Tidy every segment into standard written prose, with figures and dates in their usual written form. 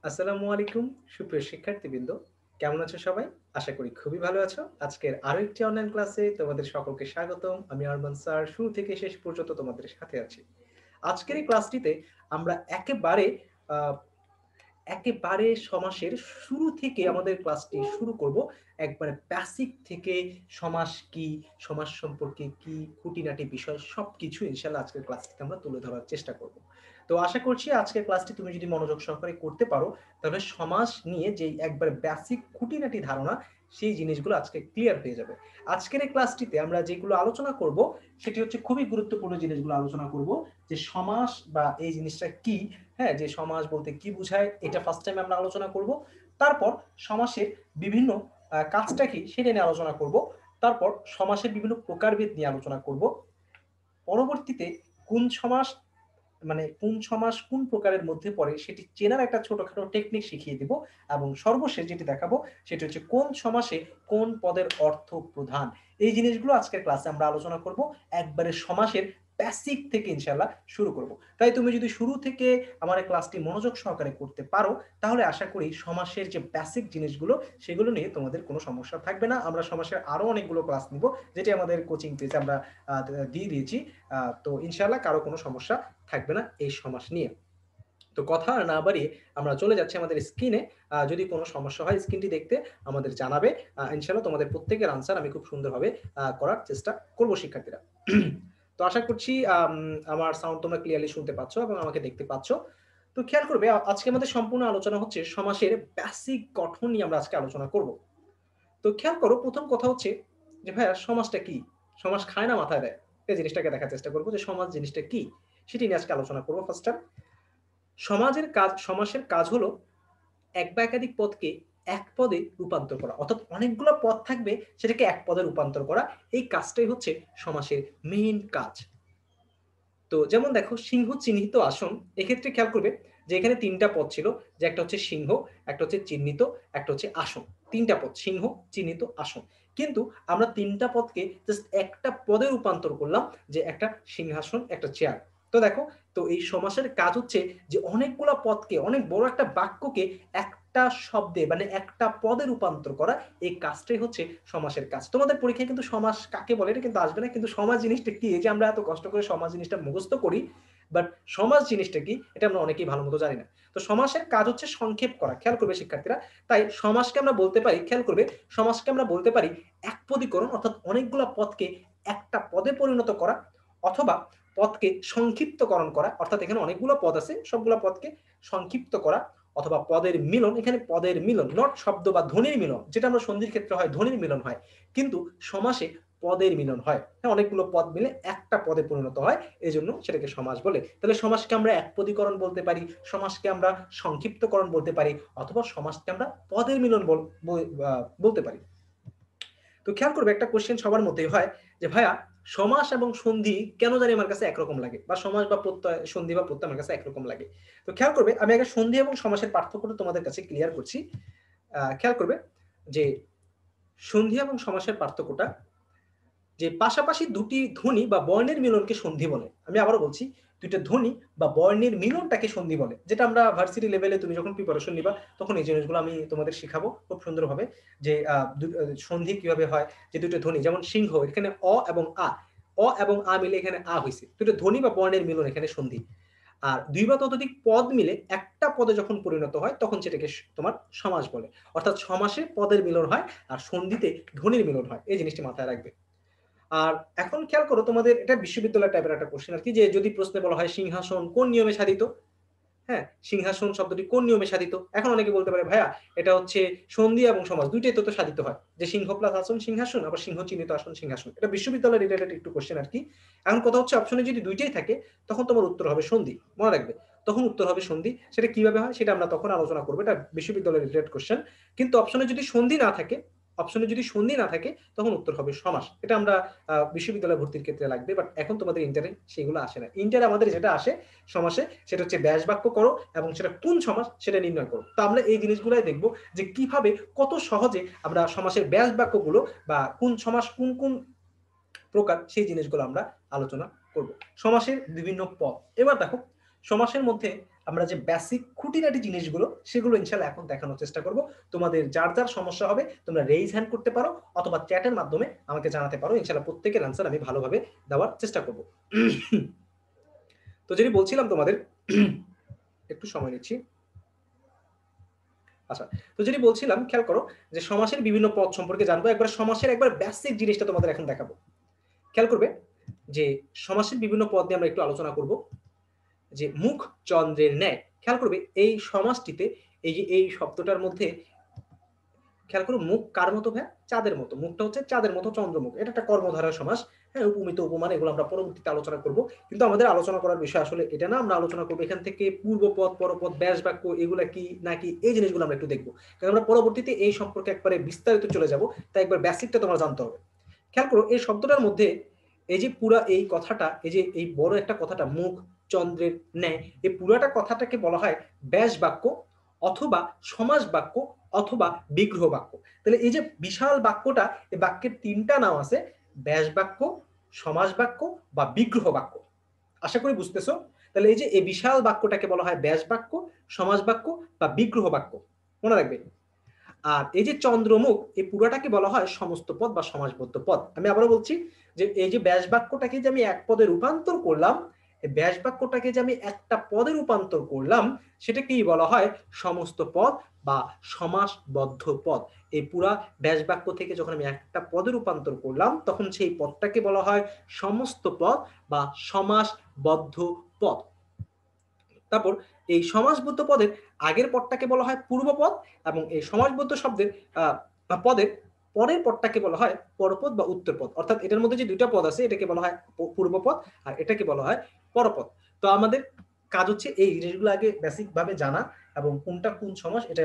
আসসালামু আলাইকুম সুপ্রিয় শিক্ষার্থীবৃন্দ, কেমন আছো সবাই? আশা করি খুবই ভালো আছো। আজকের আরো একটি অনলাইন ক্লাসে তোমাদের সকলকে স্বাগতম। আমি আরমান স্যার শুরু থেকে শেষ পর্যন্ত তোমাদের সাথে আছি। আজকের এই ক্লাসটিতে আমরা আ একেবারে সমাসের শুরু থেকে আমাদের ক্লাসটি শুরু করব। একবারে বেসিক থেকে সমাস কি, সমাস সম্পর্কে কি, খুঁটিনাটি বিষয় সবকিছু ইনশাআল্লাহ আজকের ক্লাসটিতে আমরা তুলে ধরার চেষ্টা করব। তো আশা করছি আজকের ক্লাসটি তুমি যদি মনোযোগ সহকারে করতে পারো, তাহলে সমাস নিয়ে যেই একবারে বেসিক খুঁটিনাটি ধারণা, সেই জিনিসগুলো আজকে ক্লিয়ার হয়ে যাবে। আজকের এই ক্লাসটিতে আমরা যেগুলো আলোচনা করব, সেটি হচ্ছে খুবই গুরুত্বপূর্ণ জিনিসগুলো আলোচনা করব। যে সমাস বা এই জিনিসটা কি, হ্যাঁ, যে সমাস বলতে কি বোঝায় এটা ফার্স্ট টাইম আমরা আলোচনা করব। তারপর সমাসের বিভিন্ন কাজটা কি সেটা নিয়ে আলোচনা করব। তারপর সমাসের বিভিন্ন প্রকারভেদ নিয়ে আলোচনা করব। পরবর্তীতে কোন সমাস মানে কোন সমাস কোন প্রকারের মধ্যে পড়ে সেটি চেনার একটা ছোটখাটো টেকনিক শিখিয়ে দিব। এবং সর্বশেষ যেটি দেখাবো সেটি হচ্ছে কোন সমাসে কোন পদের অর্থ প্রধান। এই জিনিসগুলো আজকের ক্লাসে আমরা আলোচনা করব। একবারে সমাসের বেসিক থেকে ইনশাআল্লাহ শুরু করব। তাই তুমি যদি শুরু থেকে আমার এই ক্লাসটি মনোযোগ সহকারে করতে পারো, তাহলে আশা করি সমাসের যে বেসিক জিনিসগুলো সেগুলো নিয়ে তোমাদের কোনো সমস্যা থাকবে না। আমরা সমাসের আরো অনেকগুলো ক্লাস নিব, যেটি আমাদের কোচিং পেজে আমরা দিয়ে দিয়েছি। তো ইনশাআল্লাহ কারো কোনো সমস্যা থাকবে না এই সমাস নিয়ে। তো কথা আর না বাড়িয়ে আমরা চলে যাচ্ছি আমাদের স্ক্রিনে। যদি কোনো সমস্যা হয় স্ক্রিনটি দেখতে আমাদের জানাবে। ইনশাআল্লাহ তোমাদের প্রত্যেকের আনসার আমি খুব সুন্দরভাবে করার চেষ্টা করব শিক্ষার্থীরা। তো আশা করছি আমার সাউন্ড তোমরা ক্লিয়ারলি শুনতে পাচ্ছ এবং আমাকে দেখতে পাচ্ছ। তো খেয়াল করবে আজকে আমাদের সম্পূর্ণ আলোচনা হচ্ছে সমাসের বেসিক গঠন নিয়ে আমরা আজকে আলোচনা করব। তো খেয়াল করো, প্রথম কথা হচ্ছে যে ভাইয়া সমাজটা কি? সমাজ খায় না মাথায় দেয়। এই জিনিসটাকে দেখার চেষ্টা করব যে সমাজ জিনিসটা কি? সেটি নিয়ে আজকে আলোচনা করব ফার্স্ট টাইম। সমাসের কাজ হলো এক বা একাধিক পদকে এক পদে রূপান্তর করা। অর্থাৎ অনেকগুলো পদ থাকবে, সেটাকে এক পদে রূপান্তর করা। এই কাজটাই হচ্ছে সমাসের মেইন কাজ। তো যেমন দেখো সিংহ চিহ্নিত আসন, এক্ষেত্রে খেয়াল করবে যে এখানে ৩ টা পদ ছিল, যে একটা হচ্ছে সিংহ, একটা হচ্ছে চিহ্নিত, একটা হচ্ছে আসন। ৩ টা পদ, সিংহ, চিহ্নিত, আসন। কিন্তু আমরা ৩ টা পদকে জাস্ট একটা পদে রূপান্তর করলাম, যে একটা সিংহাসন, একটা চেয়ার। তো দেখো, তো এই সমাসের কাজ হচ্ছে যে অনেকগুলা পদকে, অনেক বড় একটা বাক্যকে একটা শব্দে মানে একটা পদে রূপান্তর করা। এই কাজটাই হচ্ছে সমাসের কাজ। তোমাদের পরীক্ষায় কিন্তু সমাস কাকে বলে এটা কিন্তু আসবে না, কিন্তু সমাজ জিনিসটা কি, এই যে আমরা এত কষ্ট করে সমাজ জিনিসটা মুখস্থ করি, বাট সমাজ জিনিসটা কি এটা আমরা অনেকেই ভালো মতো জানি না। তো সমাসের কাজ হচ্ছে সংক্ষেপ করা, খেয়াল করবে শিক্ষার্থীরা। তাই সমাসকে আমরা বলতে পারি, খেয়াল করবে, সমাসকে আমরা বলতে পারি একপদীকরণ, অর্থাৎ অনেকগুলা পদকে একটা পদে পরিণত করা, অথবা পদকে সংক্ষিপ্তকরণ করা, অর্থাৎ এখানে অনেকগুলো পদ আছে, সবগুলা পদকে সংক্ষিপ্ত করা, অথবা পদের মিলন। এখানে পদের মিলন, নট শব্দ বা ধ্বনির মিলন, যেটা আমরা সন্ধির ক্ষেত্রে হয় ধ্বনির মিলন হয়, কিন্তু সমাসে পদের মিলন হয়। হ্যাঁ, অনেকগুলো পদ মিলে একটা পদে পরিণত হয়, এজন্য সেটাকে সমাস বলে। তাহলে সমাসকে আমরা একপদীকরণ বলতে পারি, সমাসকে আমরা সংক্ষিপ্তকরণ বলতে পারি, অথবা সমাসকে আমরা পদের মিলন বলতে পারি। তো খেয়াল করবে একটা কোশ্চেন সবার মধ্যেই হয় যে ভাইয়া সমাস এবং সন্ধি কেন জানি আমার কাছে একরকম লাগে, বা সমাস বা প্রত্যয়, সন্ধি বা প্রত্যয় আমার কাছে একরকম লাগে। তো খেয়াল করবে আমি আগে সন্ধি এবং সমাসের পার্থক্যটা তোমাদের কাছে ক্লিয়ার করছি। খেয়াল করবে যে সন্ধি এবং সমাসের পার্থক্যটা, যে পাশাপাশি দুটি ধ্বনি বা বর্ণের মিলনকে সন্ধি বলে। আমি আবারও বলছি, দুইটা ধ্বনি বা বর্ণের মিলনটাকে সন্ধি বলে, যেটা আমরা ভার্সিটি লেভেলে তুমি যখন প্রিপারেশন নিবা তখন এই জিনিসগুলো আমি তোমাদের শিখাবো খুব সুন্দরভাবে, যে সন্ধি কিভাবে হয়। যে দুটো ধ্বনি, যেমন সিংহ, এখানে অ এবং আ, অ এবং আ মিলে এখানে আ হয়েছে, দুটো ধ্বনি বা বর্ণের মিলন এখানে সন্ধি। আর দুই বা ততোধিক পদ মিলে একটা পদে যখন পরিণত হয় তখন সেটাকে তোমার সমাস বলে। অর্থাৎ সমাসে পদের মিলন হয় আর সন্ধিতে ধ্বনির মিলন হয়, এই জিনিসটি মাথায় রাখবে। আর এখন খেয়াল করো, তোমাদের এটা বিশ্ববিদ্যালয় টাইপের একটা কোশ্চেন আর কি, যে যদি প্রশ্নে বলা হয় সিংহাসন কোন নিয়মে সাধিত, হ্যাঁ, সিংহাসন শব্দটি কোন নিয়মে সাধিত, এখন অনেকে বলতে পারে ভাইয়া এটা হচ্ছে সন্ধি এবং সমাস দুইটাই তো সাধিত হয়, যে সিংহ প্লাস আসন সিংহাসন, আবার সিংহ চিহ্নিত আসন সিংহাসন। এটা বিশ্ববিদ্যালয় রিলেটেড একটু কোশ্চেন আর কি। এখন কথা হচ্ছে অপশনে যদি দুইটাই থাকে তখন তোমার উত্তর হবে সন্ধি, মনে রাখবে, তখন উত্তর হবে সন্ধি। সেটা কিভাবে হয় সেটা আমরা তখন আলোচনা করবো, এটা বিশ্ববিদ্যালয় রিলেটেড কোশ্চেন। কিন্তু অপশনে যদি সন্ধি না থাকে, তখন উত্তর হবে সমাস। এটা আমরা বিশ্ববিদ্যালয় ভর্তির ক্ষেত্রে লাগবে, বাট এখন তোমাদের ইন্টারে সেগুলো আসে না। ইন্টারে আমাদের যেটা আসে সমাসে, সেটা হচ্ছে ব্যাস বাক্য করো এবং সেটা কোন সমাস সেটা নির্ণয় করো। তো আমরা এই জিনিসগুলাই দেখবো, যে কিভাবে কত সহজে আমরা সমাসের ব্যাস বাক্যগুলো বা কোন সমাস কোন কোন প্রকার, সেই জিনিসগুলো আমরা আলোচনা করব। সমাসের বিভিন্ন পদ, এবার দেখো সমাসের মধ্যে আমরা যে বেসিক খুঁটিনাটি জিনিসগুলো সেগুলো ইনশাআল্লাহ এখন দেখানোর চেষ্টা করব। তোমাদের যার যার সমস্যা হবে তোমরা রেইজ হ্যান্ড করতে পারো অথবা চ্যাটের মাধ্যমে আমাকে জানাতে পারো। ইনশাআল্লাহ প্রত্যেকের আনসার আমি ভালোভাবে দেওয়ার চেষ্টা করব। তো যদি বলছিলাম তোমাদের, একটু সময় নিচ্ছি। আচ্ছা, তো যদি বলছিলাম, খেয়াল করো যে সমাসের বিভিন্ন পদ সম্পর্কে জানবো। একবার সমাসের একবার বেসিক জিনিসটা তোমাদের এখন দেখাবো। খেয়াল করবে যে সমাসের বিভিন্ন পদ নিয়ে আমরা একটু আলোচনা করব। যে মুখ চন্দ্রের ন্যায়, খেয়াল করবে এই সমাসটিতে এই যে এই শব্দটার মধ্যে খেয়াল করো, মুখ কার মতো ভাই? চাঁদের মতো। মুখটা হচ্ছে চাঁদের মতো, চন্দ্রমুখ। এটা একটা কর্মধারয় সমাস। হ্যাঁ, উপমিত উপমান এগুলো আমরা পরবর্তীতে আলোচনা করব। কিন্তু আমাদের আলোচনা করার বিষয় আসলে এটা না। আমরা আলোচনা করবো এখান থেকে পূর্বপদ, পরপদ, ব্যাস বাক্য এগুলা কি নাকি এই জিনিসগুলো আমরা একটু দেখবো। কারণ আমরা পরবর্তীতে এই সম্পর্কে একবারে বিস্তারিত চলে যাব। তাই একবার বেসিকটা তোমার জানতে হবে। খেয়াল করো এই শব্দটার মধ্যে এই যে পুরা এই কথাটা, এই যে এই বড় একটা কথাটা মুখ চন্দ্রের ন্যায়, এই পুরাটা কথাটাকে বলা হয় ব্যাস বাক্য অথবা সমাস বাক্য অথবা বিগ্রহ বাক্য। তাহলে এই যে বিশাল বাক্যটা, এই বাক্যের তিনটা নাম আছে: ব্যাস বাক্য, সমাস বাক্য বা বিগ্রহ বাক্য। আশা করি বুঝতেছো। তাহলে এই যে এই বিশাল বাক্যটাকে বলা হয় ব্যাস বাক্য, সমাস বাক্য বা বিগ্রহ বাক্য। মনে রাখবে। আর এই যে চন্দ্রমুখ, এই পুরাটাকে বলা হয় সমস্ত পদ বা সমাসবদ্ধ পদ। আমি আবারও বলছি যে এই যে ব্যাস বাক্যটাকে যে আমি এক পদে রূপান্তর করলাম, এই ব্যাস বাক্যটাকে যে আমি একটা পদে রূপান্তর করলাম, সেটাকেই বলা হয় সমস্ত পদ বা সমাসবদ্ধ পদ। এই পুরা ব্যাস বাক্য থেকে যখন আমি একটা পদে রূপান্তর করলাম, তখন সেই পদটাকে বলা হয় সমস্ত পদ বা সমাসবদ্ধ পদ। তারপর এই সমাসবদ্ধ পদের আগের পদটাকে বলা হয় পূর্বপদ, এবং এই সমাসবদ্ধ শব্দের পদের পরের পদটাকে বলা হয় পরপদ বা উত্তরপদ। অর্থাৎ এটার মধ্যে যে দুইটা পদ আছে, এটাকে বলা হয় পূর্বপদ আর এটাকে বলা হয় পরপদ। তো আমাদের কাজ হচ্ছে এই জিনিসগুলো আগে বেসিক ভাবে জানা, এবং কোনটা কোন সমাস এটা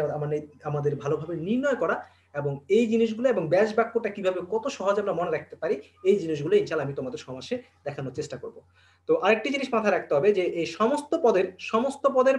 আমাদের ভালোভাবে নির্ণয় করা, এবং এই জিনিসগুলো এবং ব্যাস বাক্যটা কিভাবে কত সহজে আমরা মনে রাখতে পারি, এই জিনিসগুলো ইনশাআল্লাহ আমি তোমাদের সমাসে দেখানোর চেষ্টা করব। তো আরেকটি জিনিস মাথায় রাখতে হবে যে এই সমস্ত পদের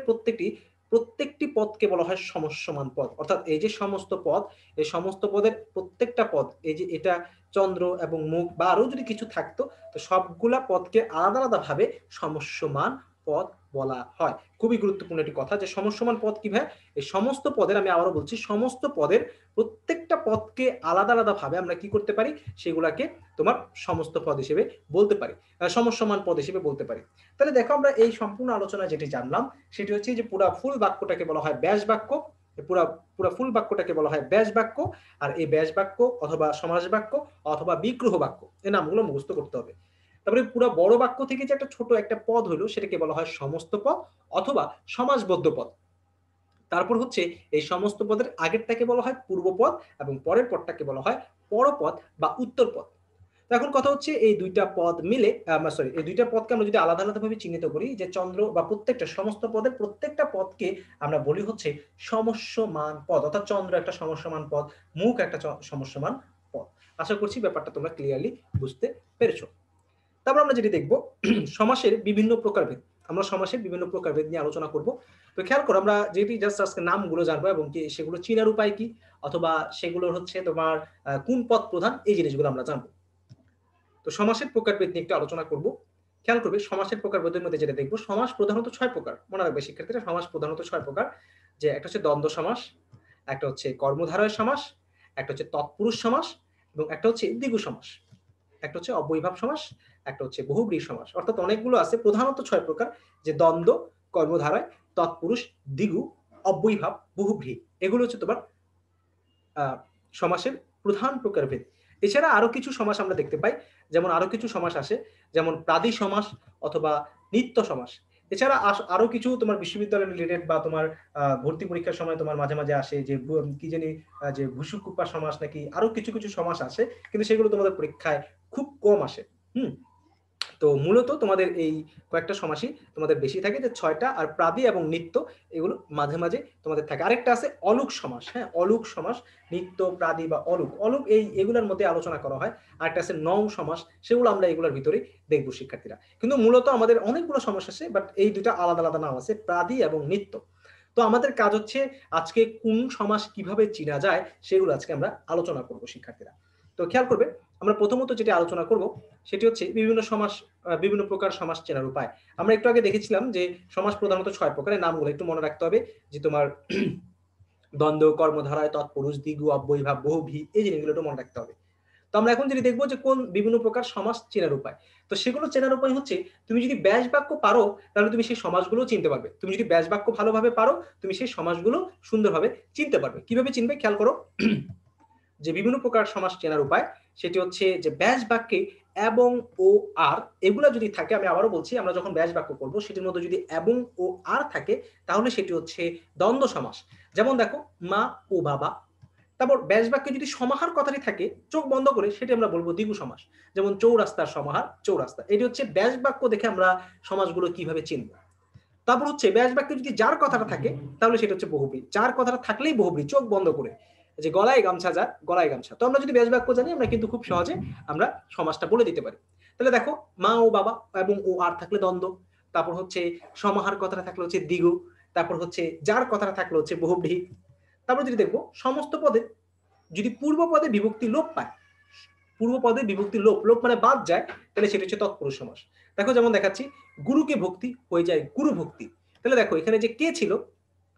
প্রত্যেকটি পদকে বলা হয় সমস্যমান পদ। অর্থাৎ এই যে সমস্ত পদ, এই সমস্ত পদের প্রত্যেকটা পদ, এই যে এটা চন্দ্র এবং মুখ বা আরো যদি কিছু থাকতো, তো সবগুলা পদকে আলাদা আলাদা ভাবে সমস্যমান পদ বলা হয়। খুবই গুরুত্বপূর্ণ একটি কথা যে সমস্যমান পদ কি ভাই? এই সমস্ত পদের, আমি আবারও বলছি, সমস্ত পদের প্রত্যেকটা পদকে আলাদা আলাদা ভাবে আমরা কি করতে পারি, সেগুলাকে তোমার সমস্ত পদ হিসেবে বলতে পারি, সমস্যমান পদ হিসেবে বলতে পারি। তাহলে দেখো আমরা এই সম্পূর্ণ আলোচনা যেটি জানলাম, সেটি হচ্ছে যে পুরা ফুল বাক্যটাকে বলা হয় ব্যাস বাক্য, পুরা পুরা ফুল বাক্যটাকে বলা হয় ব্যাস বাক্য, আর এই ব্যাস বাক্য অথবা সমাস বাক্য অথবা বিগ্রহ বাক্য, এই নামগুলো মুখস্থ করতে হবে। তারপরে পুরো বড় বাক্য থেকে যে একটা ছোট একটা পদ হলো, সেটাকে বলা হয় সমস্ত পদ অথবা সমাসবদ্ধ পদ। তারপর হচ্ছে এই সমস্ত পদের আগেরটাকে বলা হয় পূর্বপদ এবং পরের পদটাকে বলা হয় পরপদ বা উত্তরপদ। তো এখন কথা হচ্ছে এই দুইটা পদ মিলে, সরি, এই দুইটা পদকে আমরা যদি আলাদা আলাদা ভাবে চিহ্নিত করি, যে চন্দ্র বা প্রত্যেকটা সমস্ত পদের প্রত্যেকটা পদকে আমরা বলি হচ্ছে সমস্যমান পদ। অর্থাৎ চন্দ্র একটা সমস্যমান পদ, মুখ একটা সমস্যমান পদ। আশা করছি ব্যাপারটা তোমরা ক্লিয়ারলি বুঝতে পেরেছো। তারপর আমরা যেটি দেখবো, সমাসের বিভিন্ন প্রকারভেদ। আমরা সমাসের বিভিন্ন প্রকারভেদ নিয়ে আলোচনা করব। তো খেয়াল করো, আমরা যেটি জাস্ট আজকে নামগুলো জানবো এবং কি সেগুলো চিনার উপায় কি, অথবা সেগুলো হচ্ছে তোমার কোন পদ প্রধান, এই জিনিসগুলো আমরা জানবো। তো সমাসের প্রকারভেদ নিয়ে একটু আলোচনা করব। খেয়াল করবে সমাসের প্রকারভেদের মধ্যে যেটা দেখবো, সমাস প্রধানত 6 প্রকার। মনে রাখবে শিক্ষার্থীরা, সমাস প্রধানত 6 প্রকার। যে একটা হচ্ছে দ্বন্দ্ব সমাস, একটা হচ্ছে কর্মধারয় সমাস, একটা হচ্ছে তৎপুরুষ সমাস, এবং একটা হচ্ছে দ্বিগু সমাস, একটা হচ্ছে অব্যয়ীভাব সমাস, একটা হচ্ছে বহুব্রীহি সমাস। অর্থাৎ অনেকগুলো আছে, প্রধানত 6 প্রকার। যে দ্বন্দ্ব, কর্মধারয়, তৎপুরুষ, দ্বিগু, অব্যয়ীভাব, বহুব্রীহি, এগুলো হচ্ছে তোমার সমাসের প্রধান প্রকারভেদ। এছাড়া আরো কিছু সমাস আমরা দেখতে পাই, যেমন আরো কিছু সমাস আসে, যেমন প্রাদি সমাস অথবা নিত্য সমাস। এছাড়া আরো কিছু তোমার বিশ্ববিদ্যালয় রিলেটেড বা তোমার ভর্তি পরীক্ষার সময় তোমার মাঝে মাঝে আসে যে কি জানি, যে ভুসুকুপা সমাস নাকি আরো কিছু কিছু সমাস আসে, কিন্তু সেগুলো তোমাদের পরীক্ষায় খুব কম আসে। হুম। তো মূলত তোমাদের এই কয়েকটা সমাসই তোমাদের বেশি থাকে, যে 6টা, আর প্রাদি এবং নিত্য এগুলো মাঝে মাঝে তোমাদের থাকে। আরেকটা আছে অলুক সমাস। হ্যাঁ, অলুক সমাস, নিত্য, প্রাদি বা অলুক, অলুক এগুলোর মধ্যে আলোচনা করা হয়। আরেকটা আছে নৌ সমাস, সেগুলো আমরা এগুলোর ভিতরে দেখবো শিক্ষার্থীরা। কিন্তু মূলত আমাদের অনেকগুলো সমাস আছে, বাট এই দুটা আলাদা আলাদা নাম আছে, প্রাদি এবং নিত্য। তো আমাদের কাজ হচ্ছে আজকে কোন সমাস কিভাবে চিনা যায় সেগুলো আজকে আমরা আলোচনা করব শিক্ষার্থীরা। তো খেয়াল করবে আমরা প্রথমত যেটা আলোচনা করব সেটি হচ্ছে বিভিন্ন প্রকার সমাস চেনার উপায়। আমরা একটু আগে দেখেছিলাম যে সমাস প্রধানত ৬ প্রকারের নামগুলো একটু মনে রাখতে হবে যে তোমার দ্বন্দ্ব, কর্মধারয়, তৎপুরুষ, দ্বিগু, অব্যয়ীভাব, বহুব্রীহি এই জিনিসগুলো একটু মনে রাখতে হবে। তো আমরা এখন যদি দেখবো যে কোন বিভিন্ন প্রকার সমাস চেনার উপায়। তো সেগুলো চেনার উপায় হচ্ছে তুমি যদি ব্যাস বাক্য পারো তাহলে তুমি সেই সমাসগুলোও চিনতে পারবে। তুমি যদি ব্যাস বাক্য ভালোভাবে পারো তুমি সেই সমাসগুলো সুন্দরভাবে চিনতে পারবে। কিভাবে চিনবে খেয়াল করো। যে বিভিন্ন প্রকার সমাস চেনার উপায় সেটি হচ্ছে যে ব্যাস বাক্যে এবং ও আর এগুলা যদি থাকে, আমি আবারও বলছি, আমরা যখন ব্যাস বাক্য করব সেটির মধ্যে যদি এবং ও আর থাকে তাহলে সেটি হচ্ছে দ্বন্দ্ব সমাস। যেমন দেখো মা ও বাবা। তারপর ব্যাস বাক্যে যদি সমাহার কথাটি থাকে চোখ বন্ধ করে সেটি আমরা বলবো দ্বিগু সমাস। যেমন চৌরাস্তার সমাহার চৌরাস্তা। এটি হচ্ছে ব্যাস বাক্য দেখে আমরা সমাসগুলো কিভাবে চিনব। তারপর হচ্ছে ব্যাস বাক্যে যদি যার কথাটা থাকে তাহলে সেটা হচ্ছে বহুব্রী। যার কথাটা থাকলেই বহুব্রী, চোখ বন্ধ করে। যে গলায় গামছা যার, গলায় গামছা। তো আমরা যদি ব্যাস বাক্য জানি আমরা কিন্তু খুব সহজে আমরা সমাসটা বলে দিতে পারি। তাহলে দেখো মা ও বাবা এবং ও আর থাকলে দ্বন্দ্ব। তারপর হচ্ছে সমাহার কথাটা থাকলে হচ্ছে দ্বিগু। তারপর হচ্ছে যার কথাটা থাকলে হচ্ছে বহুব্রী। তারপর যদি দেখবো সমস্ত পদে যদি পূর্ব পদে বিভক্তি লোপ পায়, পূর্ব পদে বিভক্তি লোপ, লোপ মানে বাদ যায়, তাহলে সেটা হচ্ছে তৎপুরুষ সমাস। দেখো যেমন দেখাচ্ছি, গুরুকে ভক্তি হয়ে যায় গুরু ভক্তি। তাহলে দেখো এখানে যে কে ছিল,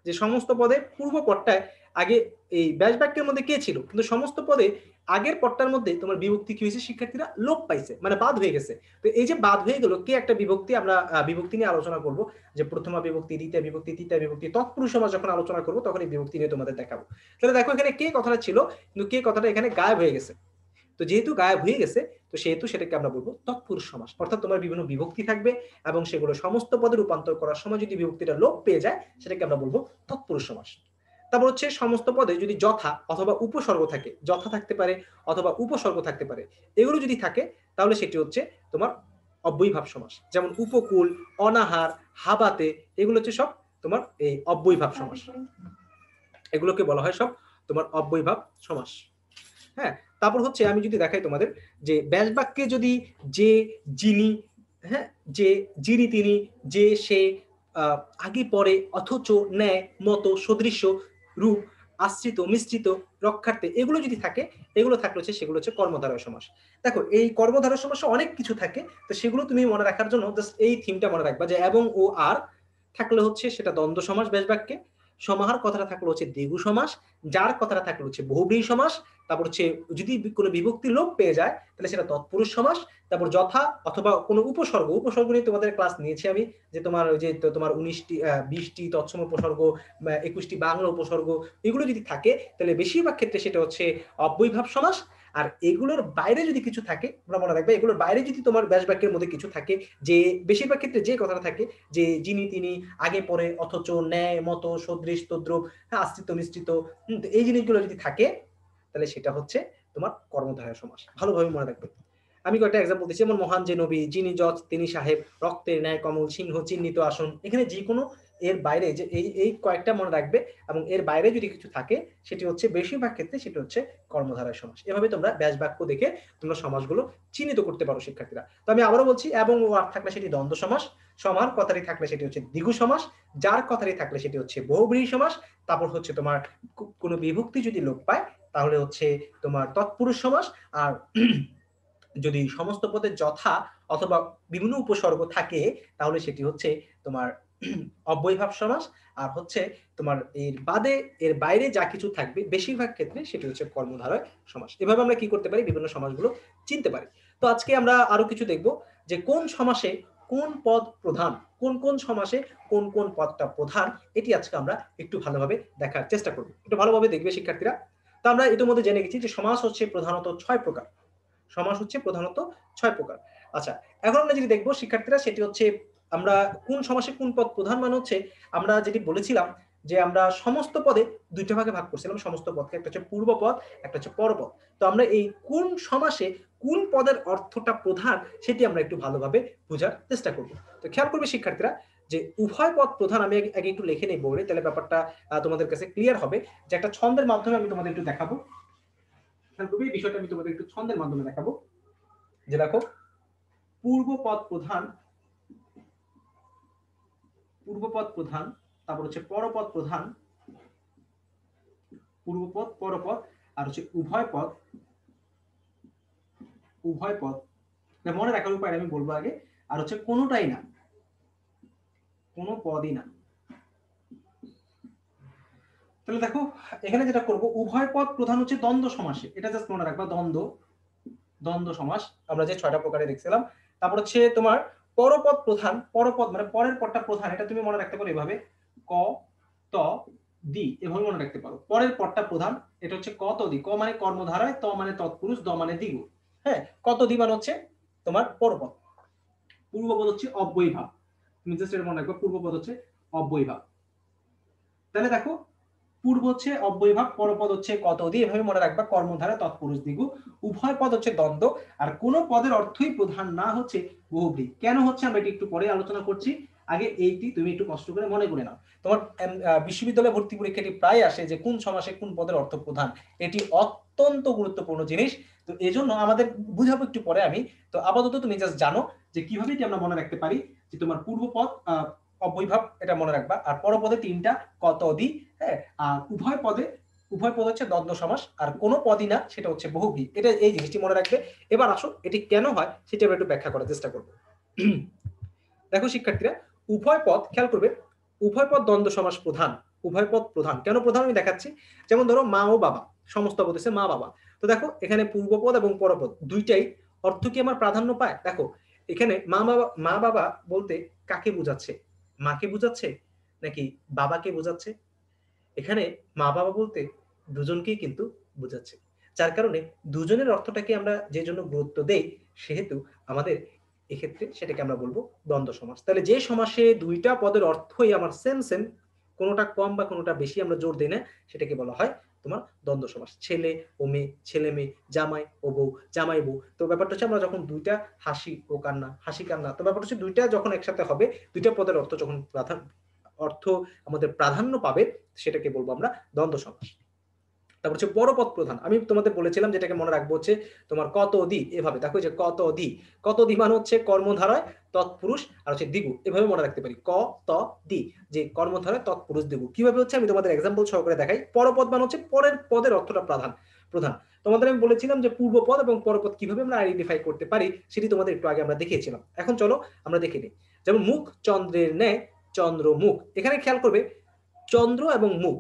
যে সমস্ত পদে পূর্ব পদটায় আগে এই ব্যাস বাক্যের মধ্যে কে ছিল, কিন্তু সমস্ত পদে আগের পদটার মধ্যে তোমার বিভক্তি কি হয়েছে, শিক্ষার্থীরা লোপ পাইছে, মানে বাদ হয়ে গেছে। তো এই যে বাদ হয়ে গেল, কে একটা বিভক্তি, আমরা বিভক্তি নিয়ে আলোচনা করব, যে প্রথমা বিভক্তি, দ্বিতীয় বিভক্তি, তৃতীয় বিভক্তি, তৎপুরুষ সমাস যখন আলোচনা করব তখন এই বিভক্তি নিয়ে তোমাদের দেখাবো। তাহলে দেখো এখানে কে কথাটা ছিল, কিন্তু কে কথাটা এখানে গায়েব হয়ে গেছে। তো যেহেতু গায়েব হয়ে গেছে, তো সেহেতু সেটাকে আমরা বলবো তৎপুরুষ সমাস। অর্থাৎ তোমার বিভিন্ন বিভক্তি থাকবে এবং সেগুলো সমস্ত পদে রূপান্তর করার সময় যদি বিভক্তিটা লোপ পেয়ে যায় সেটাকে আমরা বলবো তৎপুরুষ সমাস। তারপর হচ্ছে সমস্ত পদে যদি যথা অথবা উপসর্গ থাকে, যথা থাকতে পারে অথবা উপসর্গ থাকতে পারে, এগুলো যদি থাকে তাহলে সেটি হচ্ছে তোমার অব্যয়ীভাব সমাস। যেমন উপকূল, অনাহার, হাবাতে, এগুলো হচ্ছে সব তোমার এই অব্যয়ীভাব সমাস। এগুলোকে বলা হয় সব তোমার অব্যয়ীভাব সমাস। হ্যাঁ, তারপর হচ্ছে আমি যদি দেখাই তোমাদের যে ব্যাস বাক্যে যদি যে, যিনি, হ্যাঁ, যে, যিনি, তিনি, যে, সে, আগে পরে, অথচ, ন্যায়, মতো, সদৃশ্য, রূপ, আশ্রিত, মিশ্রিত, রক্ষার্থে, এগুলো যদি থাকে, এগুলো থাকলে হচ্ছে সেগুলো হচ্ছে কর্মধারয় সমাস। দেখো এই কর্মধারয় সমাসে অনেক কিছু থাকে, তো সেগুলো তুমি মনে রাখার জন্য জাস্ট এই থিমটা মনে রাখবা যে এবং ও আর থাকলে হচ্ছে সেটা দ্বন্দ্ব সমাস ব্যাস বাক্যে, সমাহার কথাটা থাকলে হচ্ছে দ্বিগু সমাস, যার কথাটা থাকলে হচ্ছে বহুব্রীহি সমাস, তারপর হচ্ছে যদি কোনো বিভক্তি লোপ পেয়ে যায় তাহলে সেটা তৎপুরুষ সমাস। তারপর যথা অথবা কোনো উপসর্গ, উপসর্গ নিয়ে তোমাদের ক্লাস নিয়েছি আমি, যে তোমার ওই যে তোমার 19টি 20টি তৎসম উপসর্গ, 21টি বাংলা উপসর্গ, এগুলো যদি থাকে তাহলে বেশিরভাগ ক্ষেত্রে সেটা হচ্ছে অব্যয়ীভাব সমাস। আর এগুলোর বাইরে যদি কিছু থাকে, তোমরা মনে রাখবে, এগুলোর বাইরে যদি তোমার ব্যাস বাক্যের মধ্যে কিছু থাকে, যে বেশিরভাগ ক্ষেত্রে যে কথাটা থাকে, যে যিনি, তিনি, আগে পরে, অথচ, ন্যায়, মতো, সদৃশ, তদ্রুপ, হ্যাঁ, আশ্রিত, মিশ্রিত, এই জিনিসগুলো যদি থাকে তাহলে সেটা হচ্ছে তোমার কর্মধারয় সমাস। ভালোভাবে মনে রাখবে। আমি কয়েকটা এক্সাম্পল দিচ্ছি, যেমন মহান যে নবী, যিনি জজ, তিনি সাহেব, রক্তের ন্যায় কমল, সিংহ চিহ্নিত আসন, এখানে যে কোনো এর বাইরে যে এই এই কয়েকটা মনে রাখবে, এবং এর বাইরে যদি কিছু থাকে সেটি হচ্ছে বেশিরভাগ ক্ষেত্রে সেটি হচ্ছে কর্মধারয় সমাস। এভাবে তোমরা ব্যাস বাক্য দেখে তোমরা সমাসগুলো চিহ্নিত করতে পারো শিক্ষার্থীরা। তো আমি আবারও বলছি, এবং ও আর থাকলে সেটি দ্বন্দ্ব সমাস, সমান কথাটি থাকলে সেটি হচ্ছে দ্বিগু সমাস, যার কথাটি থাকলে সেটি হচ্ছে বহুব্রীহি সমাস, তারপর হচ্ছে তোমার কোনো বিভক্তি যদি লোপ পায় তাহলে হচ্ছে তোমার তৎপুরুষ সমাস। আর যদি সমস্ত পদে যথা অথবা বিভিন্ন উপসর্গ থাকে তাহলে সেটি হচ্ছে তোমার অব্যয়ীভাব সমাস। আর হচ্ছে তোমার এর বাদে, এর বাইরে যা কিছু থাকবে বেশিরভাগ ক্ষেত্রে সেটি হচ্ছে কর্মধারয় সমাস। এভাবে আমরা কি করতে পারি, বিভিন্ন সমাসগুলো চিনতে পারি। তো আজকে আমরা আরো কিছু দেখব যে কোন সমাসে কোন পদ প্রধান, কোন কোন সমাসে কোন কোন পদটা প্রধান, এটি আজকে আমরা একটু ভালোভাবে দেখার চেষ্টা করব। একটু ভালোভাবে দেখবে শিক্ষার্থীরা। তো আমরা ইতিমধ্যে জেনে গেছি যে সমাস হচ্ছে প্রধানত 6 প্রকার। সমাস হচ্ছে প্রধানত 6 প্রকার। আচ্ছা, এখন আমরা যেটি দেখব শিক্ষার্থীরা সেটি হচ্ছে আমরা কোন সমাসে কোন পদ প্রধান, মানে হচ্ছে আমরা যেটি বলেছিলাম যে আমরা সমস্ত পদে দুইটা ভাগে ভাগ করছিলাম সমস্ত পদকে, একটা হচ্ছে পূর্ব পদ, একটা হচ্ছে পরপদ। তো আমরা এই কোন সমাসে কোন পদের অর্থটা প্রধান সেটি আমরা একটু ভালোভাবে বোঝার চেষ্টা করব। তো খেয়াল করবে শিক্ষার্থীরা যে উভয় পদ প্রধান, আমি আগে একটু লিখে নেই বোর্ডে, তাহলে ব্যাপারটা তোমাদের কাছে ক্লিয়ার হবে। যে একটা ছন্দের মাধ্যমে আমি তোমাদের একটু দেখাবো, এই বিষয়টা আমি তোমাদের একটু ছন্দের মাধ্যমে দেখাবো। যে দেখো, পূর্বপদ প্রধান, পূর্বপদ প্রধান, তারপর হচ্ছে পরপদ প্রধান, পূর্বপদ পরপদ, আর হচ্ছে উভয় পদ, উভয় পদ, মনে রাখার উপায় আমি বলবো আগে, আর হচ্ছে কোনোটাই না, কোনো পদই না। তাহলে দেখো এখানে যেটা করব, উভয় পদ প্রধান হচ্ছে দ্বন্দ্ব সমাসে, এটা জাস্ট মনে রাখবা, দ্বন্দ্ব সমাস আমরা যে 6টা প্রকারে দেখছিলাম। তারপর হচ্ছে তোমার পরপদ প্রধান, পরপদ মানে পরের পদটা প্রধান, এটা তুমি মনে রাখতে পারো এভাবে, ক ত দি, এভাবে মনে রাখতে পারো। পরের পদটা প্রধান, এটা হচ্ছে ক ত দি, ক মানে কর্মধারায়, ত মানে তৎপুরুষ, দ মানে দিগু। হ্যাঁ, কত দি মানে হচ্ছে তোমার পরপদ। পূর্বপদ হচ্ছে অব্যয়ীভাব, তুমি জাস্ট এটা মনে রাখবে, পূর্বপদ হচ্ছে অব্যয়ীভাব। তাহলে দেখো পূর্ব হচ্ছে অব্যয়ীভাব, পরপদ হচ্ছে কত দি, এভাবে মনে রাখবা, কর্মধারা তৎপুরুষ দিগু। উভয় পদ হচ্ছে দ্বন্দ্ব, আর কোন পদের অর্থই প্রধান না হচ্ছে বহুব্রী। কেন হচ্ছে আমরা এটি একটু পরে আলোচনা করছি, আগে এইটি তুমি একটু কষ্ট করে মনে করে নাও। তোমার বিশ্ববিদ্যালয়ে ভর্তি পরীক্ষাটি প্রায় আসে যে কোন সমাসে কোন পদের অর্থ প্রধান, এটি অত্যন্ত গুরুত্বপূর্ণ জিনিস। তো এই জন্য আমাদের বুঝাবো একটু পরে আমি। তো আপাতত তুমি জাস্ট জানো যে কিভাবে এটি আমরা মনে রাখতে পারি, যে তোমার পূর্বপদ অব্যয়ীভাব, এটা মনে রাখবা, আর পরপদে তিনটা, কত দি, হ্যাঁ, আর উভয় পদ হচ্ছে দ্বন্দ্ব সমাস, আর কোনো পদই না সেটা হচ্ছে বহুব্রী। এটা এই জিনিসটি মনে রাখবে। এবার আসো এটি কেন হয় সেটা আমরা একটু ব্যাখ্যা করার চেষ্টা করব। দেখো শিক্ষার্থীরা, উভয় পদ খেয়াল করবে, উভয় পদ দ্বন্দ্ব সমাস প্রধান। উভয় পদ প্রধান কেন প্রধান আমি দেখাচ্ছি। যেমন ধরো মা ও বাবা, সমস্ত পদ হচ্ছে মা বাবা। তো দেখো এখানে পূর্বপদ এবং পরপদ দুইটাই অর্থ কি আমার প্রাধান্য পায়। দেখো এখানে মা বাবা বলতে কাকে বোঝাচ্ছে, মাকে বোঝাচ্ছে নাকি বাবাকে বোঝাচ্ছে। এখানে মা বাবা বলতে দুজনকেই কিন্তু বোঝাচ্ছে, যার কারণে দুজনের অর্থটাকে আমরা যে জন্য গুরুত্ব দেই, সেহেতু আমাদের এক্ষেত্রে সেটাকে আমরা বলবো দ্বন্দ্ব সমাস। তাহলে যে সমাসে দুইটা পদের অর্থই আমার সেম সেম, কোনোটা কম বা কোনোটা বেশি আমরা জোর দিই না, সেটাকে বলা হয় তোমার দ্বন্দ্ব সমাস। ছেলে ও মেয়ে, ছেলে মেয়ে, জামাই ও বউ, জামাই বউ। তো ব্যাপারটা হচ্ছে আমরা যখন দুইটা হাসি ও কান্না, হাসি কান্না, তো ব্যাপারটা হচ্ছে দুইটা যখন একসাথে হবে, দুইটা পদের অর্থ যখন অর্থ আমাদের প্রাধান্য পাবে, সেটাকে বলবো আমরা দ্বন্দ্ব সমাস। তারপর হচ্ছে পরপদ প্রধান, আমি তোমাদের বলেছিলাম যেটাকে মনে রাখবো হচ্ছে তোমার কত দি, এভাবে দেখো যে কত দি, কত দি মানে হচ্ছে কর্মধারায় তৎপুরুষ আর হচ্ছে দিগু, এভাবে মনে রাখতে পারি, ক ত দি, যে কর্মধারায় তৎপুরুষ দিগু। কিভাবে হচ্ছে আমি তোমাদের এক্সাম্পল সহকারে দেখাই। পরপদ মানে হচ্ছে পরের পদের অর্থটা প্রধান। তোমাদের আমি বলেছিলাম যে পূর্বপদ এবং পরপদ কিভাবে আমরা আইডেন্টিফাই করতে পারি, সেটি তোমাদের একটু আগে আমরা দেখিয়েছিলাম। এখন চলো আমরা দেখে নিই। যেমন মুখ চন্দ্রের ন্যায়, চন্দ্র মুখ। এখানে খেয়াল করবে চন্দ্র এবং মুখ,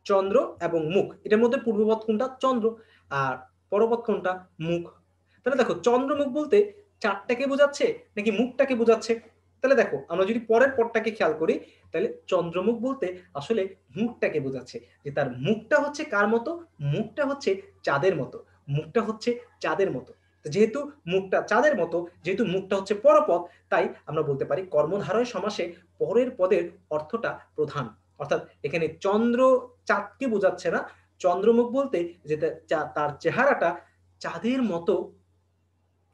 চন্দ্র এবং মুখ, এটার মধ্যে পূর্বপদ কোনটা, চন্দ্র, আর পরপদ কোনটা, মুখ। তাহলে দেখো চন্দ্রমুখ বলতে চাঁদটাকে বোঝাচ্ছে নাকি মুখটাকে বোঝাচ্ছে। তাহলে দেখো আমরা যদি পরের পদটাকে খেয়াল করি, তাহলে চন্দ্রমুখ বলতে আসলে মুখটাকে বোঝাচ্ছে, যে তার মুখটা হচ্ছে কার মতো, মুখটা হচ্ছে চাঁদের মতো, মুখটা হচ্ছে চাঁদের মতো। যেহেতু মুখটা চাঁদের মতো, যেহেতু মুখটা হচ্ছে পরপদ, তাই আমরা বলতে পারি কর্মধারয় সমাসে পরের পদের অর্থটা প্রধান। অর্থাৎ এখানে চন্দ্র চাঁদকে বোঝাচ্ছে না, চন্দ্রমুখ বলতে যে তার চেহারাটা চাঁদের মতো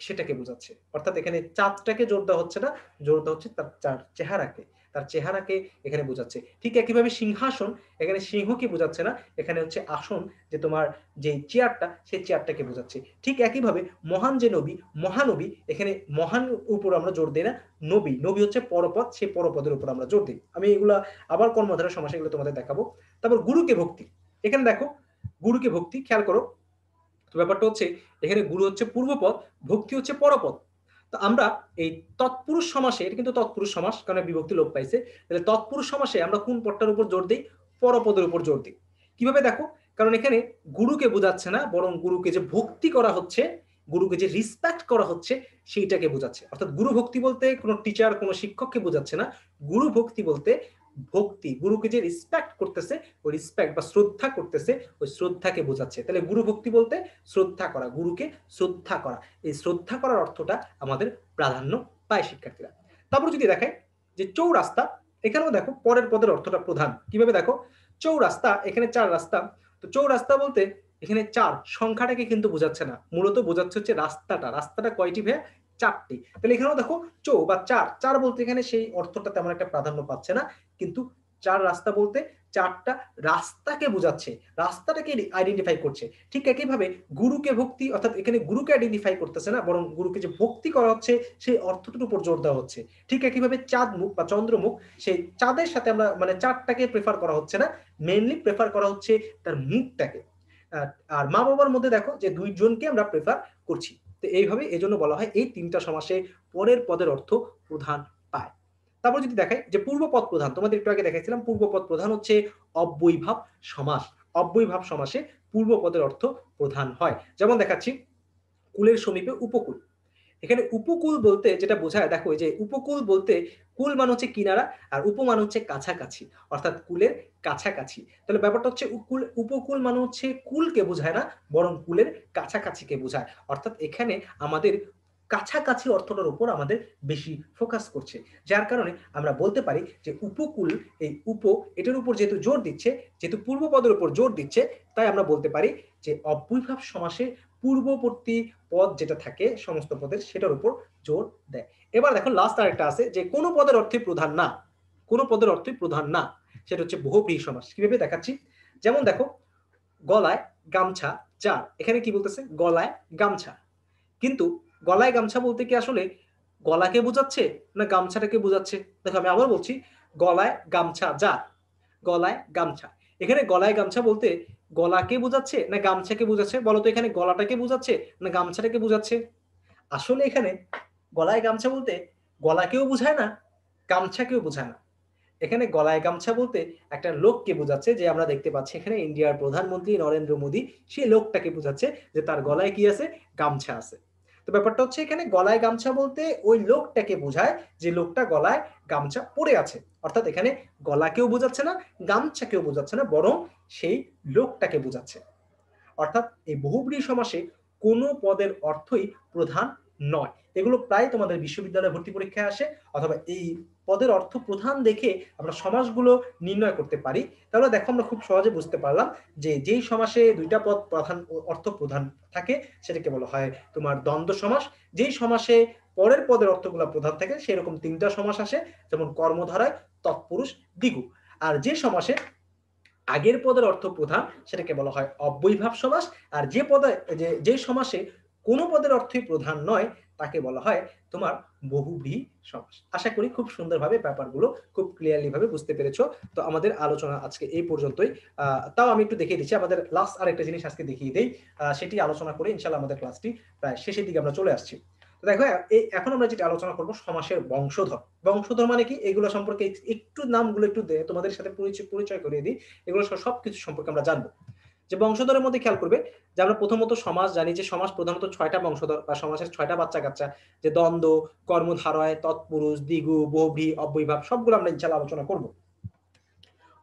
সেটাকে বোঝাচ্ছে। অর্থাৎ এখানে চাঁদটাকে জোর দেওয়া হচ্ছে না, জোর দেওয়া হচ্ছে তার চেহারাকে, তার চেহারাকে এখানে বোঝাচ্ছে। ঠিক একইভাবে সিংহাসন, এখানে সিংহকে বোঝাচ্ছে না, এখানে হচ্ছে আসন, যে তোমার যে চেয়ারটা, সেই চেয়ারটাকে বোঝাচ্ছে। ঠিক একইভাবে মহান যে নবী, মহানবী, এখানে মহান উপর আমরা জোর দিই না, নবী, নবী হচ্ছে পরপদ, সেই পরপদের উপর আমরা জোর দিই। আমি এগুলা আবার কর্মধারয় সমাস, এগুলো তোমাদের দেখাবো। তারপর গুরুকে ভক্তি, এখানে দেখো গুরুকে ভক্তি খেয়াল করো। তো ব্যাপারটা হচ্ছে এখানে গুরু হচ্ছে পূর্বপদ, ভক্তি হচ্ছে পরপদ। তো আমরা এই তৎপুরুষ সমাসে, এটা কিন্তু তৎপুরুষ সমাস কারণ বিভক্তি লোপ পাইছে, তাহলে তৎপুরুষ সমাসে আমরা কোন পদটার উপর জোর দিই, পরপদের উপর জোর দিই। কিভাবে দেখো, কারণ এখানে গুরুকে বোঝাচ্ছে না, বরং গুরুকে যে ভক্তি করা হচ্ছে, গুরুকে যে রিসপেক্ট করা হচ্ছে, সেইটাকে বোঝাচ্ছে। অর্থাৎ গুরু ভক্তি বলতে কোনো টিচার, কোনো শিক্ষককে বোঝাচ্ছে না, গুরু ভক্তি বলতে ভক্তি, গুরুকে যে রিসপেক্ট করতেছে, ওই রিসপেক্ট বা শ্রদ্ধা করতেছে, ওই শ্রদ্ধাকে বোঝাচ্ছে। তাহলে গুরু ভক্তি বলতে শ্রদ্ধা করা, গুরুকে শ্রদ্ধা করা, এই শ্রদ্ধা করার অর্থটা আমাদের প্রাধান্য পায় শিক্ষার্থীরা। তারপর যদি দেখায় যে চৌরাস্তা, এখানেও দেখো পরের পদের অর্থটা প্রধান। কিভাবে দেখো, চৌরাস্তা, এখানে চার রাস্তা। তো চৌরাস্তা বলতে এখানে চার সংখ্যাটাকে কিন্তু বোঝাচ্ছে না, মূলত বোঝাচ্ছে হচ্ছে রাস্তাটা, রাস্তাটা কয়টি ভাইয়া, চারটি। তাহলে এখানেও দেখো চৌ বা চার, চার বলতে এখানে সেই অর্থটা তেমন একটা প্রাধান্য পাচ্ছে না, কিন্তু চার রাস্তা বলতে চারটা রাস্তাকে বোঝাচ্ছে, রাস্তাটাকে আইডেন্টিফাই করছে। ঠিক একইভাবে গুরুকে ভক্তি, অর্থাৎ এখানে গুরুকে আইডেন্টিফাই করতেছে না, বরং গুরুকে যে ভক্তি করা হচ্ছে সেই অর্থটার উপর জোর দেওয়া হচ্ছে। ঠিক একইভাবে চাঁদ মুখ বা চন্দ্রমুখ, সেই চাঁদের সাথে আমরা মানে চাঁদটাকে প্রেফার করা হচ্ছে না, মেইনলি প্রেফার করা হচ্ছে তার মুখটাকে। আর মা বাবার মধ্যে দেখো যে দুইজনকে আমরা প্রেফার করছি। তো এইভাবে এজন্য বলা হয় এই ৩ টা সমাসে পরের পদের অর্থ প্রধান পায়। তারপর যদি দেখাই যে পূর্বপদ প্রধান, তোমাদের একটু আগে দেখাইছিলাম পূর্বপদ প্রধান হচ্ছে অব্যয়ীভাব সমাস। অব্যয়ীভাব সমাসে পূর্বপদের অর্থ প্রধান হয়। যেমন দেখাচ্ছি, কূলের সমীপে উপকূল। এখানে উপকূল বলতে যেটা বোঝায় দেখো এই যে উপকূল বলতে কূল মানে হচ্ছে কিনারা আর উপ মানে হচ্ছে কাছাকাছি। অর্থাৎ কূলের কাছাকাছি। তাহলে ব্যাপারটা হচ্ছে উপকূল মানে হচ্ছে কূলকে বোঝায় না, বরং কূলের কাছাকাছিকে বোঝায়। অর্থাৎ এখানে আমাদের কাছাকাছি অর্থটার উপর আমাদের বেশি ফোকাস করছে। যার কারণে আমরা বলতে পারি যে উপকূল, এই এটার উপর যেহেতু জোর দিচ্ছে, যেহেতু পূর্বপদের উপর জোর দিচ্ছে, তাই আমরা বলতে পারি যে অব্যয়ীভাব সমাসে পূর্ববর্তী পদ যেটা থাকে সমস্ত পদের সেটার উপর জোর দেয়। এবার দেখো লাস্ট আরেকটা আছে যে কোন পদের অর্থই প্রধান না, কোন পদের অর্থই প্রধান না, সেটা হচ্ছে বহুব্রীহি সমাস। কিভাবে দেখাচ্ছি, যেমন দেখো গলায় গামছা যার, এখানে কি বলতেছে গলায় গামছা, কিন্তু গলায় গামছা বলতে কি আসলে গলাকে বোঝাচ্ছে না গামছাটাকে বোঝাচ্ছে? দেখো আমি আবার বলছি, গলায় গামছা যার, গলায় গামছা, এখানে গলায় গামছা বলতে গলাকে বোঝাচ্ছে না গামছাকে বোঝাচ্ছে? বলতো এখানে গলাটাকে বোঝাচ্ছে না গামছাটাকে বোঝাচ্ছে? আসলে এখানে গলায় গামছা বলতে গলাকেও বোঝায় না, গামছাকেও বোঝায় না। এখানে গলায় গামছা বলতে একটা লোককে বোঝাচ্ছে, যে আমরা দেখতে পাচ্ছি এখানে ইন্ডিয়ার প্রধানমন্ত্রী নরেন্দ্র মোদী, সেই লোকটাকে বোঝাচ্ছে যে তার গলায় কি আছে, গামছা আছে। তো ব্যাপারটা হচ্ছে এখানে গলায় গামছা বলতে ওই লোকটাকে বোঝায় যে লোকটা গলায় গামছা পরে আছে। অর্থাৎ এখানে গলাকেও বোঝাচ্ছে না, গামছাকেও বোঝাচ্ছে না, বরং সেই লোকটাকে বোঝাচ্ছে। অর্থাৎ এই বহুব্রীহি সমাসে কোনো পদের অর্থই প্রধান নয়। এগুলো প্রায় তোমাদের বিশ্ববিদ্যালয়ে ভর্তি পরীক্ষায় আসে, অথবা এই পদের অর্থ প্রধান দেখে আমরা সমাসগুলো নির্ণয় করতে পারি। তাহলে দেখো আমরা খুব সহজে বুঝতে পারলাম যে যেই সমাসে ২ টা পদ প্রধান অর্থ প্রধান থাকে সেটাকে বলা হয় তোমার দ্বন্দ্ব সমাস। যেই সমাসে পরের পদের অর্থগুলো প্রধান থাকে সেরকম ৩ টা সমাস আসে, যেমন কর্মধারয়, তৎপুরুষ, দ্বিগু। আর যে সমাসে আগের পদের অর্থ প্রধান সেটাকে বলা হয় অব্যয়ীভাব সমাস। আর যে পদে যে সমাসে কোনো পদের অর্থই প্রধান নয় তাকে বলা হয় তোমার বহুব্রীহি সমাস। আশা করি খুব সুন্দরভাবে ব্যাপারগুলো খুব ক্লিয়ারলি ভাবে বুঝতে পেরেছো। তো আমাদের আলোচনা আজকে এই পর্যন্তই। তাও আমি একটু দেখিয়ে দিচ্ছি, আমাদের লাস্ট আরেকটা জিনিস আজকে দেখিয়ে দেই, সেটি আলোচনা করে ইনশাল্লাহ আমাদের ক্লাসটি প্রায় শেষের দিকে আমরা চলে আসছি। তো দেখো এখন আমরা যেটা আলোচনা করব সমাসের বংশধর। বংশধর মানে কি, এগুলো সম্পর্কে একটু নামগুলো একটু তোমাদের সাথে পরিচয় করিয়ে দিই, এগুলো সবকিছু সম্পর্কে আমরা জানবো। যে বংশধরের মধ্যে খেয়াল করবে যে আমরা প্রথমত সমাস জানি যে সমাস প্রধানত ৬টা বংশধর বা সমাসের ৬টা বাচ্চা কাচ্চা, যে দ্বন্দ্ব, কর্মধারয়, তৎপুরুষ, দ্বিগু, বহুব্রীহি, অব্যয়ীভাব সবগুলো আমরা ইনশাআল্লাহ আলোচনা করব।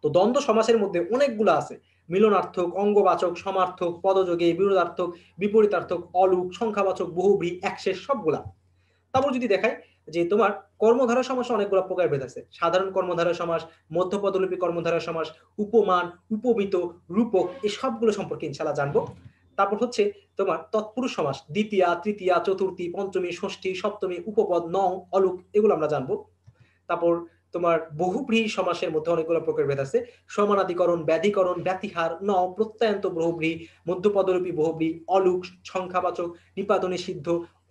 তো দ্বন্দ্ব সমাসের মধ্যে অনেকগুলো আছে, মিলনার্থক, অঙ্গবাচক, সমার্থক, পদযোগে, বিরোধার্থক, বিপরীতার্থক, অলুক, সংখ্যাবাচক, বহুব্রীহি, একশেষ সবগুলা। তারপর যদি দেখাই যে তোমার কর্মধারা সমাসে অনেকগুলো প্রকারভেদ আছে, সাধারণ কর্মধারা সমাস, মধ্যপদলোপী কর্মধারা সমাস, উপমান, উপমিত, রূপক, এই সবগুলো সম্পর্কে ইনশাআল্লাহ জানবো। তারপর হচ্ছে তোমার তৎপুরুষ সমাস, দ্বিতীয়া, তৃতীয়া, চতুর্থী, পঞ্চমী, ষষ্ঠী, সপ্তমী, উপপদ, নং, অলুক, এগুলো আমরা জানবো। তারপর তোমার বহুব্রীহি সমাসের মধ্যে অনেকগুলো প্রকারভেদ আছে, সমানাধিকরণ, ব্যাধিকরণ, ব্যতিহার, ন, প্রত্যয়ান্ত বহুব্রীহি, মধ্যপদরূপী বহুব্রীহি, অলুক, সংখ্যাবাচক, নিপাতনী সিদ্ধ,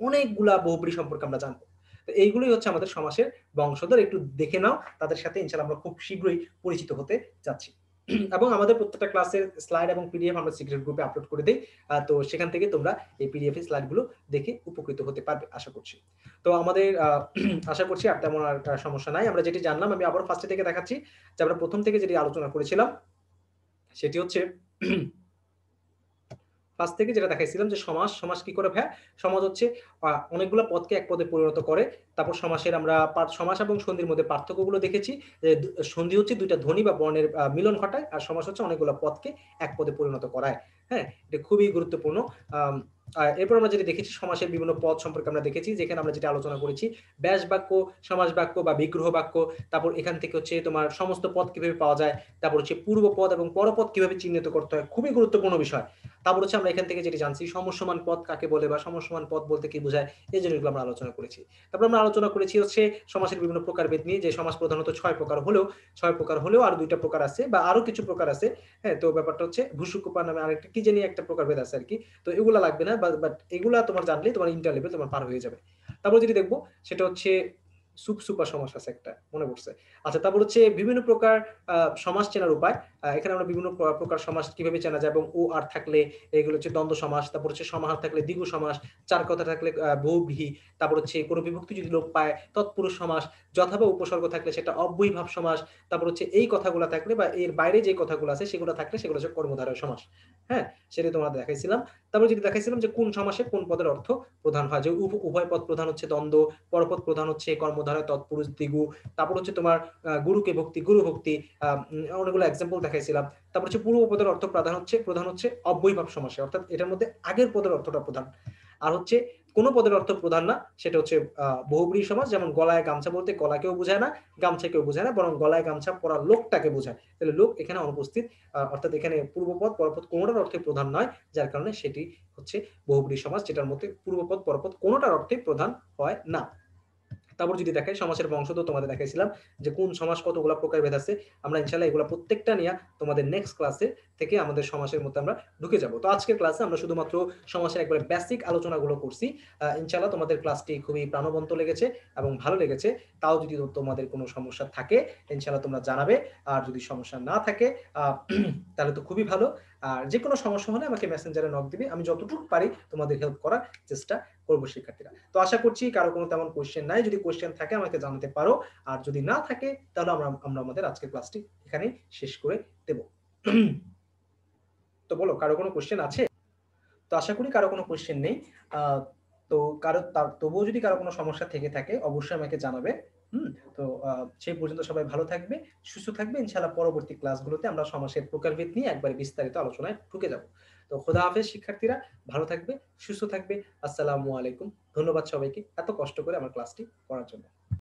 অনেকগুলা বহুব্রীহি সম্পর্কে আমরা জানবো। তো এইগুলোই হচ্ছে আমাদের সমাসের বংশধর, একটু দেখে নাও, তাদের সাথে ইনশাআল্লাহ আমরা খুব শীঘ্রই পরিচিত হতে যাচ্ছি। এবং আমাদের প্রত্যেকটা ক্লাসের স্লাইড এবং পিডিএফ আমরা সিক্রেট গ্রুপে আপলোড করে দেই। তো সেখান থেকে তোমরা এই পিডিএফ এর স্লাইডগুলো দেখে উপকৃত হতে পারবে আশা করছি। তো আমাদের আশা করছি আর তেমন আর সমস্যা নাই। আমরা যেটি জানলাম আমি আবার ফার্স্টে থেকে দেখাচ্ছি, যে আমরা প্রথম থেকে যেটি আলোচনা করেছিলাম সেটি হচ্ছে ফার্স্ট থেকে যেটা দেখাইছিলাম যে সমাস কি করে ভাইয়া, সমাস হচ্ছে অনেকগুলো পদকে এক পদে পরিণত করে। তারপর সমাসের আমরা সমাস এবং সন্ধির মধ্যে পার্থক্যগুলো দেখেছি, যে সন্ধি হচ্ছে দুইটা ধ্বনি বা বর্ণের মিলন ঘটায়, আর সমাস হচ্ছে অনেকগুলো পদকে এক পদে পরিণত করায়। হ্যাঁ, এটা খুবই গুরুত্বপূর্ণ। এরপর আমরা যেটা দেখেছি সমাসের বিভিন্ন পদ সম্পর্কে আমরা দেখেছি, যেখানে আমরা যেটা আলোচনা করেছি ব্যাস বাক্য, সমাস বাক্য বা বিগ্রহ বাক্য। তারপর এখান থেকে হচ্ছে তোমার সমস্ত পদ কিভাবে পাওয়া যায়, তারপর হচ্ছে পূর্ব পদ এবং পরপদ কিভাবে চিহ্নিত করতে হয়, খুবই গুরুত্বপূর্ণ বিষয়। তারপর হচ্ছে আমরা এখান থেকে যেটি জানছি সমসমান পদ কাকে বলে বা সমসমান পদ বলতে কি বোঝায়, এই জিনিসগুলো আমরা আলোচনা করেছি। তারপর আমরা আলোচনা করেছি হচ্ছে সমাসের বিভিন্ন প্রকারভেদ নিয়ে, যে সমাস প্রধানত ৬ প্রকার হলেও আরো ২টা প্রকার আছে বা আরো কিছু প্রকার আছে। হ্যাঁ, তো ব্যাপারটা হচ্ছে ভূসুকুপা নামে আরেকটা কি জানি একটা প্রকারভেদ আছে আর কি। তো এগুলা লাগবে না, বাট এগুলা তোমার জানলেই তোমার ইন্টার লেভেল তোমার পার হয়ে যাবে। তারপর যেটি দেখবো সেটা হচ্ছে সুপসুপা সমাস আছে একটা, মনে পড়ছে। আচ্ছা, তারপর হচ্ছে বিভিন্ন প্রকার আ সমাস চেনার উপায়। এখানে আমরা বিভিন্ন প্রকার সমাস কিভাবে চেনা যায় এবং ও আর থাকলে এগুলো হচ্ছে দ্বন্দ্ব সমাস, তারপর হচ্ছে সমাহার থাকলে দ্বিগু সমাস, চার কথা থাকলে বহুব্রীহি, তারপর হচ্ছে কোন বিভক্তি যদি লোপ পায় তৎপুরুষ সমাস, যথা বা উপসর্গ থাকলে সেটা অব্যয়ীভাব সমাস, তারপর হচ্ছে এই কথাগুলা থাকলে বা এর বাইরে যে কথাগুলো আছে সেগুলো থাকলে সেগুলো হচ্ছে কর্মধারয় সমাস। হ্যাঁ? সেটাই তোমাদের দেখাইছিলাম। তারপর যেটা দেখাইছিলাম যে কোন সমাসে কোন পদের অর্থ প্রধান হয়। যে উভয় পদ প্রধান হচ্ছে দ্বন্দ্ব, পরপদ প্রধান হচ্ছে কর্মধারয় তৎপুরুষ দ্বিগু, তারপর হচ্ছে তোমার গুরুকে ভক্তি, গুরু ভক্তি, অনেকগুলো এক্সাম্পল দেখাইছিলাম। তারপর হচ্ছে পূর্ব পদের অর্থ প্রধান হচ্ছে অব্যয়ীভাব সমাসে। অর্থাৎ এটার মধ্যে আগের পদের অর্থটা প্রধান। আর হচ্ছে কোন পদের অর্থ প্রধান না, সেটা হচ্ছে বহুব্রীহি সমাস। যেমন গলায় গামছা বলতে গলাকেও বোঝায় না, গামছাকেও বোঝায় না, বরং গলায় গামছা পরা লোকটাকে বোঝায়। তাহলে লোক এখানে অনুপস্থিত। অর্থাৎ এখানে পূর্বপদ, পরপদ কোনটার অর্থে প্রধান নয়। যার কারণে সেটি হচ্ছে বহুব্রীহি সমাস, যেটার মধ্যে পূর্বপদ, পরপদ কোনটার অর্থে প্রধান হয় না। তারপর যদি দেখাই সমাসের বংশদ্বর তোমাদের দেখাইছিলাম যে কোন সমাস কতগুলা প্রকারভেদ আছে। আমরা ইনশাআল্লাহ এগুলা প্রত্যেকটা নিয়ে তোমাদের নেক্সট ক্লাসে থেকে আমাদের সমাসের মধ্যে আমরা ঢুকে যাব। তো আজকের ক্লাসে আমরা শুধুমাত্র সমাসের একবারে বেসিক আলোচনাগুলো করছি। ইনশাআল্লাহ তোমাদের ক্লাসটি খুবই প্রাণবন্ত লেগেছে এবং ভালো লেগেছে। তাও যদি তোমাদের কোনো সমস্যা থাকে ইনশাআল্লাহ তোমরা জানাবে। আর যদি সমস্যা না থাকে আ তাহলে তো খুবই ভালো। আর যেকোনো সমস্যা হলে আমাকে মেসেঞ্জারে নক দিবে। আমি যতটুকু পারি তোমাদের হেল্প করার চেষ্টা করব শিক্ষার্থীরা। তো আশা করছি কারো কোনো তেমন কোয়েশ্চেন নাই। যদি কোয়েশ্চেন থাকে আমাকে জানাতে পারো। আর যদি না থাকে তাহলে আমরা আমাদের আজকের ক্লাসটি এখানেই শেষ করে দেব। তো বলো, কারো কোনো কোয়েশ্চেন আছে? তো আশা করি কারো কোনো কোয়েশ্চেন নেই। আ তো তবুও যদি কারো কোনো সমস্যা থেকে থাকে অবশ্যই আমাকে জানাবে। হুম? তো সেই পর্যন্ত সবাই ভালো থাকবে, সুস্থ থাকবে। ইনশাআল্লাহ পরবর্তী ক্লাসগুলোতে আমরা সমাসের প্রকারভেদ নিয়ে একবারে বিস্তারিত আলোচনায় ঢুকে যাব। তো খোদা হাফেজ শিক্ষার্থীরা, ভালো থাকবে, সুস্থ থাকবে। আসসালামু আলাইকুম। ধন্যবাদ সবাইকে এত কষ্ট করে আমার ক্লাসটি করার জন্য।